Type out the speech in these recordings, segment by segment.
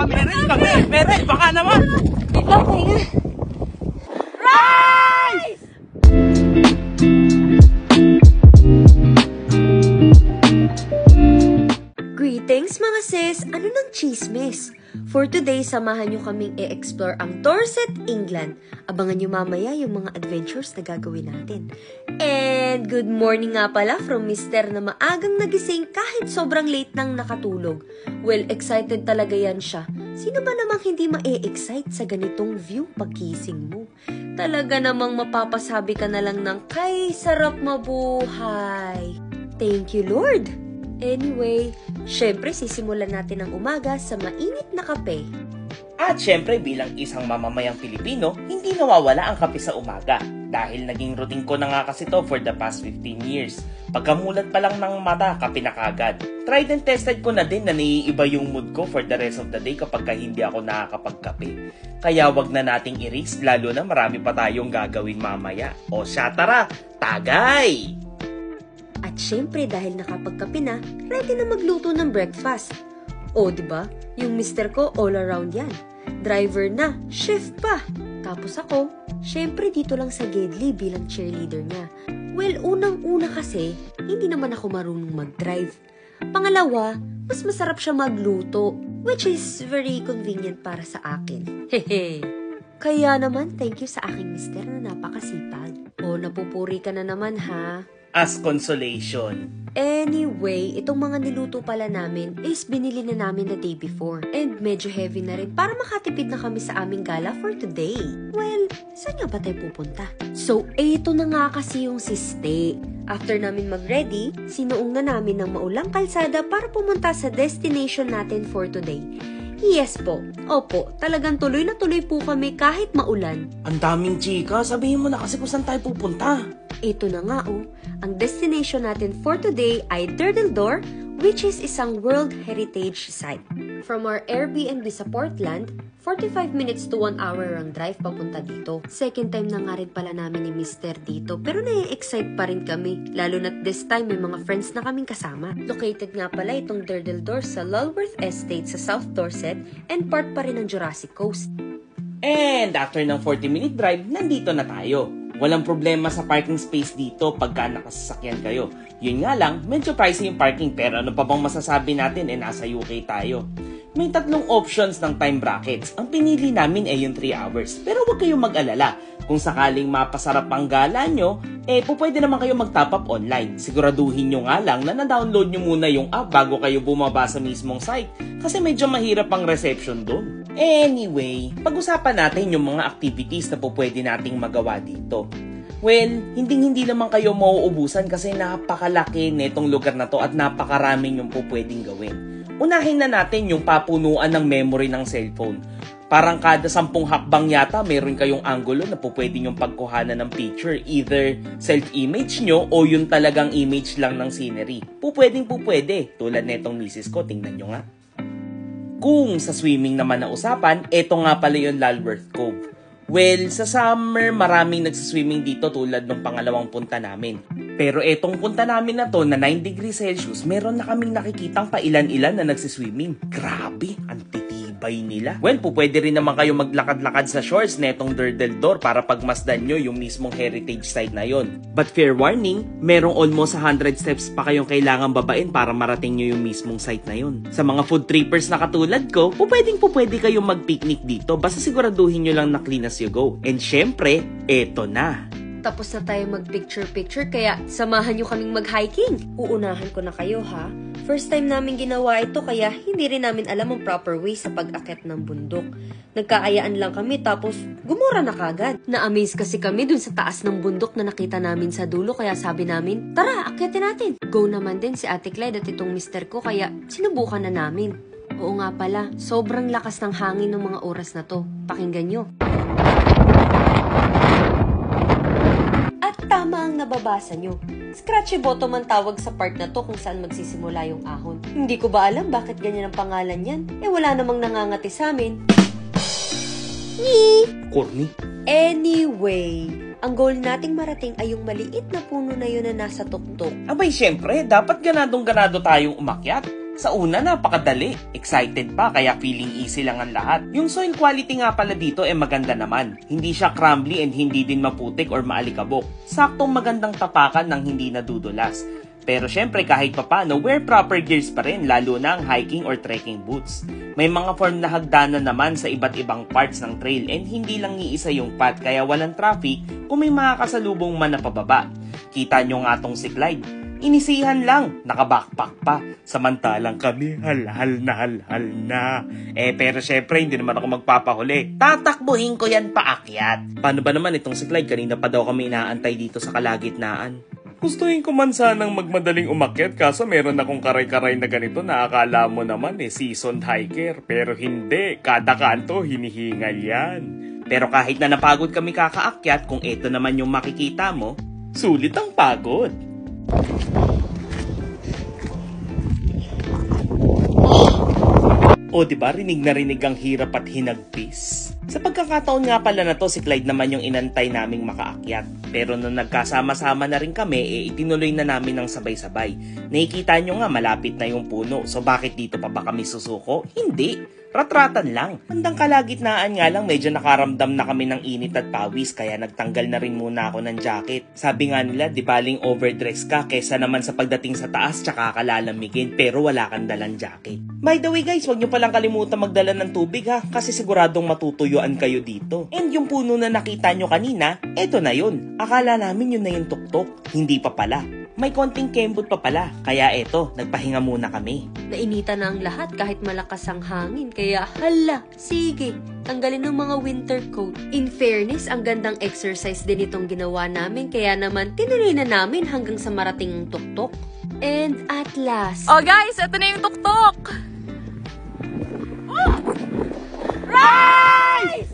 Mere, baka naman! Okay nga. Rise! Greetings mga sis! Ano ng chismis? For today, samahan nyo kaming i-explore ang Dorset, England. Abangan nyo mamaya yung mga adventures na gagawin natin. And good morning nga pala from Mr. na maagang nagising kahit sobrang late nang nakatulog. Well, excited talaga yan siya. Sino ba namang hindi ma-excite sa ganitong view pagkising mo? Talaga namang mapapasabi ka na lang ng kay sarap mabuhay. Thank you, Lord! Anyway, syempre sisimulan natin ang umaga sa mainit na kape. At syempre bilang isang mamamayang Pilipino, hindi nawawala ang kape sa umaga. Dahil naging routine ko na nga kasi to for the past 15 years. Pagkamulat pa lang ng mata, kape na kagad. Tried and tested ko na din na naiiba yung mood ko for the rest of the day kapag hindi ako nakakapagkape. Kaya wag na nating i-risk lalo na marami pa tayong gagawin mamaya. O siya tara, tagay! At syempre dahil nakapagkape na, ready na magluto ng breakfast. O diba, yung mister ko all around yan. Driver na, chef pa. Tapos ako, syempre dito lang sa Gedli bilang cheerleader niya. Well, unang-una kasi, hindi naman ako marunong mag-drive. Pangalawa, mas masarap siya magluto, which is very convenient para sa akin. Hehe. Kaya naman, thank you sa aking mister na napakasipag. O, napupuri ka na naman ha. As consolation. Anyway, itong mga niluto pala namin is binili na namin the day before. And medyo heavy na rin para makatipid na kami sa aming gala for today. Well, saan nga ba tayo pupunta? So, ito na nga kasi yung siste. After namin mag-ready, sinuong na namin ng maulang kalsada para pumunta sa destination natin for today. Yes po. Opo, talagang tuloy na tuloy po kami kahit maulan. Ang daming chika, sabihin mo na kasi kung saan tayo pupunta. Ito na nga oh, ang destination natin for today ay Durdledor, which is isang World Heritage Site. From our Airbnb sa Portland, 45 minutes to 1 hour ang drive papunta dito. Second time na nga rin pala namin ni Mr. dito, pero nai-excite pa rin kami, lalo na't this time may mga friends na kaming kasama. Located nga pala itong Durdledor sa Lulworth Estate sa South Dorset and part pa rin ng Jurassic Coast. And after ng 40-minute drive, nandito na tayo. Walang problema sa parking space dito pagka nakasasakyan kayo. Yun nga lang, medyo pricey yung parking pero ano pa bang masasabi natin nasa UK tayo. May 3 options ng time brackets. Ang pinili namin ay yung 3 hours. Pero huwag kayong mag-alala. Kung sakaling mapasarap ang gala nyo, pwede naman kayo mag-top up online. Siguraduhin nyo nga lang na na-download nyo muna yung app bago kayo bumaba sa mismong site. Kasi medyo mahirap ang reception doon. Anyway, pag-usapan natin yung mga activities na pwede nating magawa dito. Well, hindi naman kayo mauubusan kasi napakalaki netong lugar na to at napakaraming yung pwedeng gawin. Unahin na natin yung papunuan ng memory ng cellphone. Parang kada 10 hakbang yata, meron kayong angulo na pwede yung pagkuhanan ng picture. Either self-image nyo o yung talagang image lang ng scenery. Pwede. Tulad netong misis ko, tingnan nyo nga. Kung sa swimming naman na usapan, eto nga pala yung Lulworth Cove. Well, sa summer, maraming nagsaswimming dito tulad ng pangalawang punta namin. Pero etong punta namin na to na 9 degrees Celsius, meron na kaming nakikitang pailan-ilan na nagsiswimming. Grabe, ang titibay nila. Well, pwede rin naman kayo maglakad-lakad sa shores netong Durdledor para pagmasdan nyo yung mismong heritage site na yon. But fair warning, merong almost 100 steps pa kayong kailangan babain para marating nyo yung mismong site na yon. Sa mga food trippers na katulad ko, pwede kayong mag-picnic dito basta siguraduhin nyo lang na clean as you go. And syempre, eto na. Tapos na tayo mag-picture-picture kaya samahan nyo kaming mag-hiking. Uunahan ko na kayo ha. First time namin ginawa ito kaya hindi rin namin alam ang proper way sa pag-akit ng bundok. Nagkaayaan lang kami tapos gumura na kagad. Na-amaze kasi kami dun sa taas ng bundok na nakita namin sa dulo kaya sabi namin, tara, akyatin natin. Go naman din si Ate Clyde at itong mister ko kaya sinubukan na namin. Oo nga pala, sobrang lakas ng hangin ng mga oras na to. Pakinggan nyo. Tama ang nababasa nyo. Scratchy bottom ang tawag sa part na to kung saan magsisimula yung ahon. Hindi ko ba alam bakit ganyan ang pangalan yan? Wala namang nangangati sa amin. Corny. Anyway, ang goal nating marating ay yung maliit na puno na yun na nasa tuktok. Abay, syempre, dapat ganadong-ganado tayong umakyat. Sa una, napakadali. Excited pa, kaya feeling easy lang ang lahat. Yung soil quality nga pala dito maganda naman. Hindi siya crumbly and hindi din maputik or maalikabok. Saktong magandang tapakan ng hindi nadudulas. Pero syempre kahit papano, wear proper gears pa rin, lalo na ang hiking or trekking boots. May mga form na hagdanan naman sa iba't ibang parts ng trail and hindi lang iisa yung path kaya walang traffic kung may mga kasalubong man na pababa. Kita nyo nga tong si Clyde. Inisihan lang, nakabackpack pa. Samantalang kami, halhal na. Pero syempre, hindi naman ako magpapahuli. Tatakbuhin ko yan paakyat. Paano ba naman itong si Clyde? Kanina pa daw kami inaantay dito sa kalagitnaan. Gustuhin ko man sanang magmadaling umakyat kaso meron akong karay-karay na ganito na akala mo naman seasoned hiker. Pero hindi, kada kanto hinihingal yan. Pero kahit na napagod kami kakaakyat, kung ito naman yung makikita mo, sulit ang pagod. O diba, rinig na rinig ang hirap at hinagpis. Sa pagkakataon nga pala na to, si Clyde naman yung inantay naming makaakyat. Pero nung nagkasama-sama na rin kami, itinuloy na namin ng sabay-sabay. Nakikita nyo nga malapit na yung puno, so bakit dito pa ba kami susuko? Hindi! Ratratan lang. Handang kalagitnaan nga lang medyo nakaramdam na kami ng init at pawis kaya nagtanggal na rin muna ako ng jacket. Sabi nga nila, di baling overdress ka kesa naman sa pagdating sa taas tsaka kalalamigin pero wala kang dalang jacket. By the way guys, wag nyo palang kalimutan magdala ng tubig ha kasi siguradong matutuyuan kayo dito. And yung puno na nakita nyo kanina, eto na yun. Akala namin yun na yung tuktok. Hindi pa pala. May konting kembot pa pala, kaya eto, nagpahinga muna kami. Nainita na ang lahat kahit malakas ang hangin, kaya hala, sige, tanggalin ng mga winter coat. In fairness, ang gandang exercise din itong ginawa namin, kaya naman tinuloy na namin hanggang sa marating ang tuktok. And at last... Oh guys, eto na yung tuktok! Rise!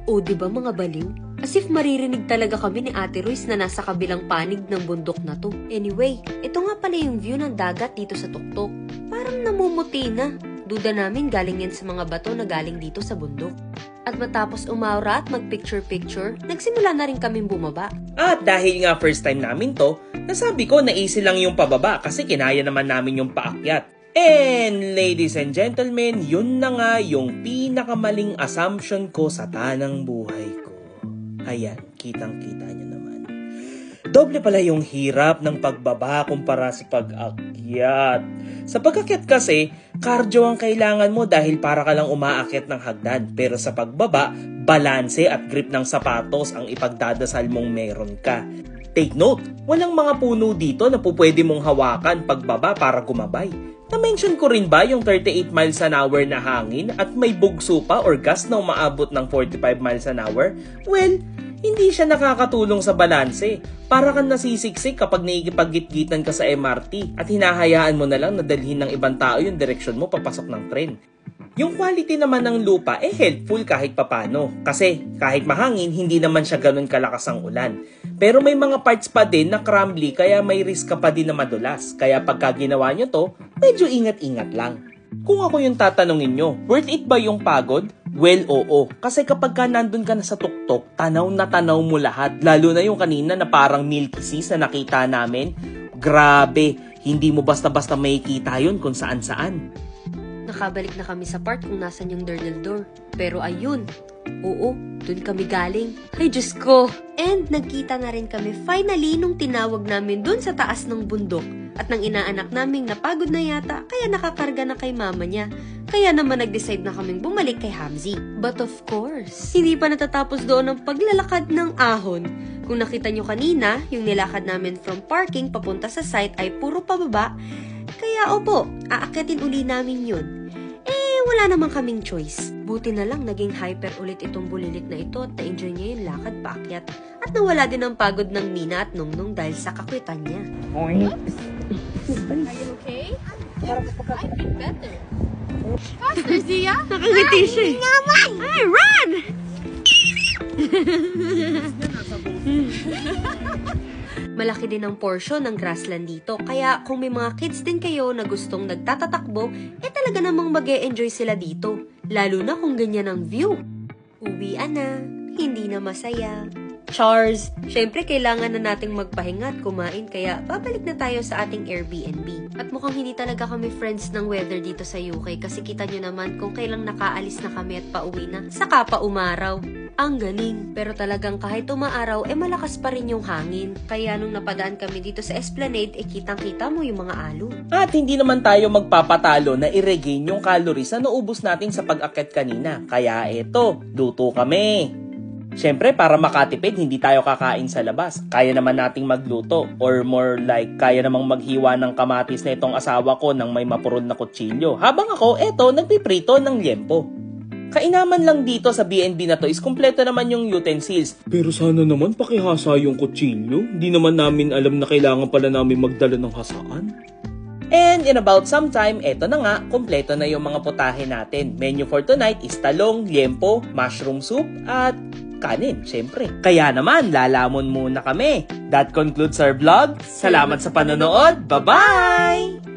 O diba mga baliw? As if maririnig talaga kami ni Ate Royce na nasa kabilang panig ng bundok na to. Anyway, ito nga pala yung view ng dagat dito sa tuktok. Parang namumuti na. Duda namin galing yan sa mga bato na galing dito sa bundok. At matapos umaura at mag-picture-picture, nagsimula na rin kaming bumaba. At dahil nga first time namin to, nasabi ko na easy lang yung pababa kasi kinaya naman namin yung paakyat. And ladies and gentlemen, yun na nga yung pinakamaling assumption ko sa tanang buhay ko. Ayan, kitang-kita nyo naman. Doble pala yung hirap ng pagbaba kumpara sa pag-akyat. Sa pag-akyat kasi, cardio ang kailangan mo dahil para ka lang umaakyat ng hagdan. Pero sa pagbaba, balanse at grip ng sapatos ang ipagdadasal mong meron ka. Take note, walang mga puno dito na pupwede mong hawakan pagbaba para gumabay. Na-mention ko rin ba yung 38 miles an hour na hangin at may bugso pa or gas na umaabot ng 45 miles an hour? Well, hindi siya nakakatulong sa balanse. Para kang nasisiksik kapag naikipag-gitgitan ka sa MRT at hinahayaan mo na lang na dalhin ng ibang tao yung direksyon mo papasok ng tren. Yung quality naman ng lupa helpful kahit papano. Kasi kahit mahangin, hindi naman siya ganun kalakas ang ulan. Pero may mga parts pa din na crumbly kaya may risk ka pa din na madulas. Kaya pagka ginawa nyo to, medyo ingat-ingat lang. Kung ako yung tatanungin nyo, worth it ba yung pagod? Well, oo. Kasi kapag ka nandun ka na sa tuktok, tanaw na tanaw mo lahat. Lalo na yung kanina na parang Milky Seas na nakita namin. Grabe, hindi mo basta-basta makikita yun kung saan-saan. Nakabalik na kami sa part kung nasan yung Durnal Door. Pero ayun, oo, dun kami galing. Ay, Diyos ko! And nagkita na rin kami finally nung tinawag namin dun sa taas ng bundok. At nang inaanak naming napagod na yata, kaya nakakarga na kay mama niya. Kaya naman nag-decide na kaming bumalik kay Hamzy. But of course, hindi pa natatapos doon ang paglalakad ng ahon. Kung nakita nyo kanina, yung nilakad namin from parking papunta sa site ay puro pababa. Kaya opo, aakyatin uli namin yun. Wala naman kaming choice. Buti na lang naging hyper ulit itong bulilit na ito at na-enjoy niya yung lakad paakyat. At nawala din ang pagod ng Nina at Nongnong dahil sa kakwitan niya. Are you okay? I feel better. Faster, Zia! Nakangiti siya eh. Ay, run! Malaki din ang portion ng grassland dito, kaya kung may mga kids din kayo na gustong nagtatatakbo, talaga namang mag-e-enjoy sila dito. Lalo na kung ganyan ang view. Uwian na, hindi na masaya. Chars! Syempre, kailangan na nating magpahinga at kumain, kaya babalik na tayo sa ating Airbnb. At mukhang hindi talaga kami friends ng weather dito sa UK kasi kita nyo naman kung kailang nakaalis na kami at pauwi na, saka pa umaraw. Ang galing. Pero talagang kahit umaaraw, malakas pa rin yung hangin. Kaya nung napadaan kami dito sa Esplanade, kitang-kita mo yung mga alo. At hindi naman tayo magpapatalo na i-regain yung calories na naubos natin sa pag-akyat kanina. Kaya eto, luto kami. Siyempre, para makatipid, hindi tayo kakain sa labas. Kaya naman nating magluto. Or more like, kaya namang maghiwa ng kamatis na itong asawa ko ng may mapurod na kutsilyo. Habang ako, eto, nagpiprito ng liempo. Kainaman lang dito sa B&B na to is kumpleto naman yung utensils. Pero sana naman pakihasa yung kutsilyo. Hindi naman namin alam na kailangan pala namin magdala ng hasaan. And in about some time, eto na nga, kumpleto na yung mga putahe natin. Menu for tonight is talong, liempo, mushroom soup, at kanin, syempre. Kaya naman, lalamon muna kami. That concludes our vlog. Salamat sa panonood. Bye-bye!